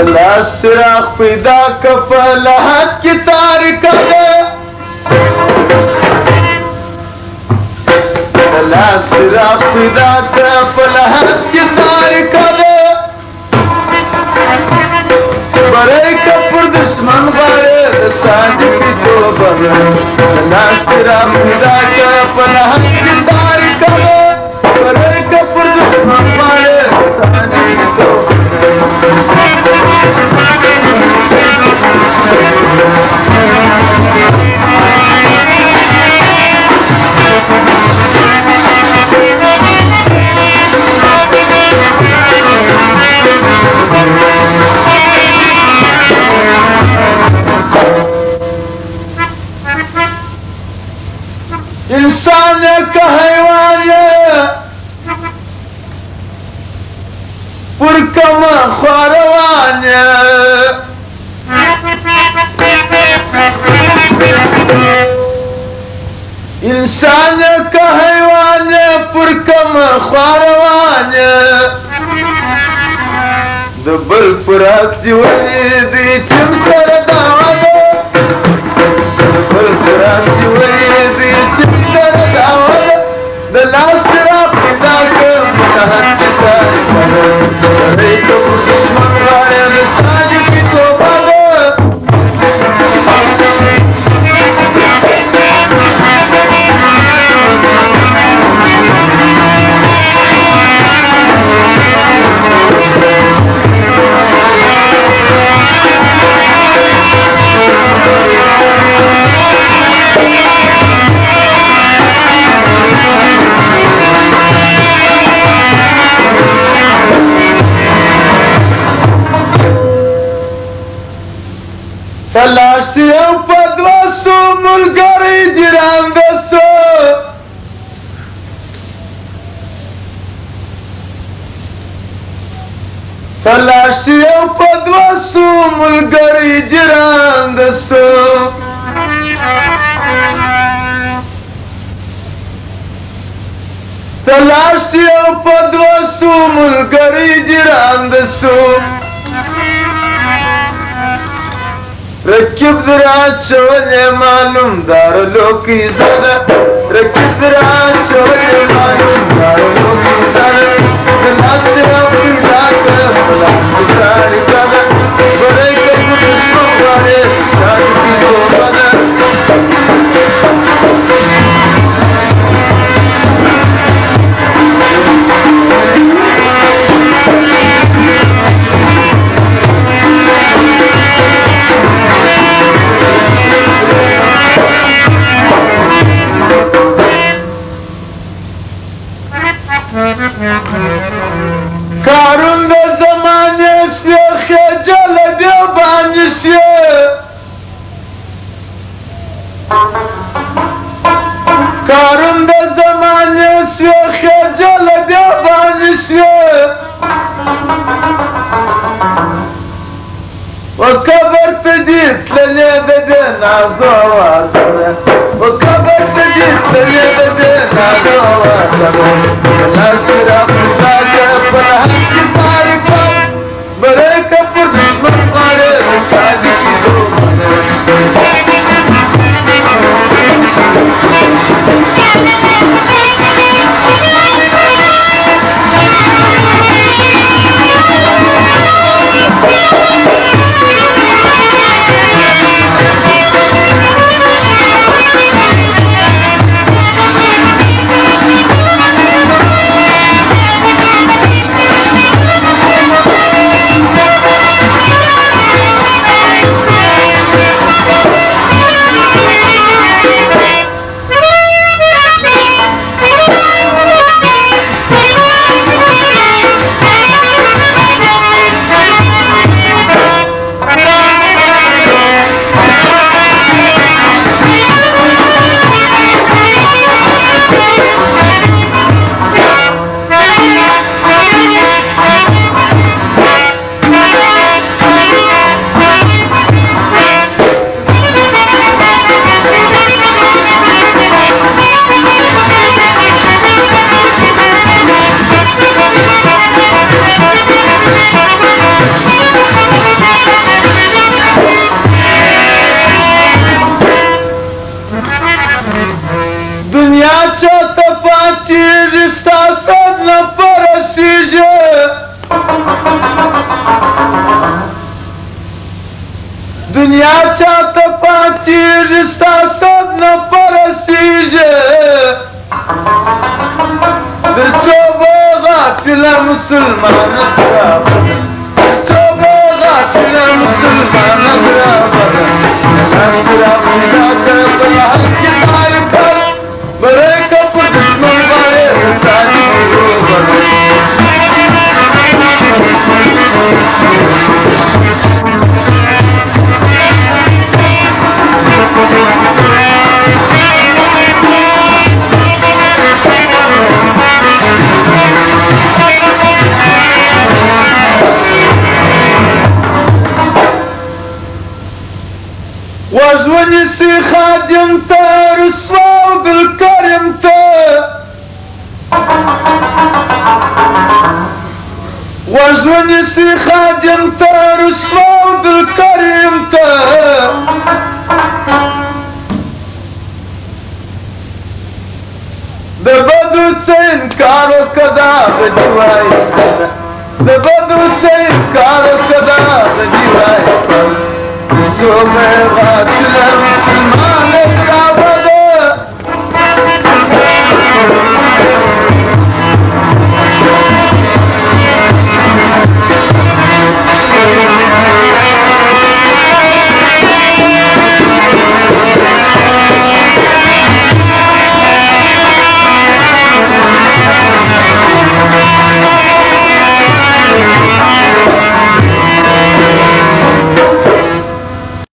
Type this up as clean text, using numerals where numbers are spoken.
لاس چراغ پیدا که په لحد کی تاریکه ده لاس چراغ پیدا که په لحد کی تاریکه ده بری که پر دشمن غاړې د صادقي توبه ده لاس چراغ پیدا که په لحد کی تاریکه ده بری که پر دشمن غاړې د صادقي توبه इंसान का हैवान पुरकम ख्वारवान इंसान का हैवान पुरकम ख्वारवान दबल पुराक जीवनी दी तिम सर दावद दबल पुराक जीवनी दी तिम सर दावद द नासरा पिता के मुनहत तार रे तो दुश्मन वाले ने ताज की तौबा تلاشتی او پدوسو ملگری جراندسو تلاشتی او پدوسو ملگری جراندسو تلاشتی او پدوسو ملگری جراندسو رکب درات شونے معلوم دار لوکی زدہ رکب درات شونے معلوم دار لوکی زدہ دلاس اپنی لاکہ بلان داری کدہ بڑے کب دشمن والے ساری کی دو بدہ کارون د زمانه سپیخه جل دی باندې سي کارون د زمانه سپیخه جل دی باندې سي وکبر تدې تللې د ناز आवाज وکبر تدې تللې د ناز आवाज لاس را دنیا چاته پاتېږي ستا سب نه پرستېږي د څو به غافله مسلمانه برابره د څو به غافله مسلمانه برابره لاس دې راپیدا کړه په لحد کې تار کړ بری که په دشمن غاړې د څاري بروبره وژونیسي خادم ته رسوا او دلکریم ته وژونیسي خادم ته رسوا او دلکریم ته د بدو څه انکار وکړه دا غدي وایسته ده د بدو څه انکار وکړه دا غدي وایسته ده څو مې غافله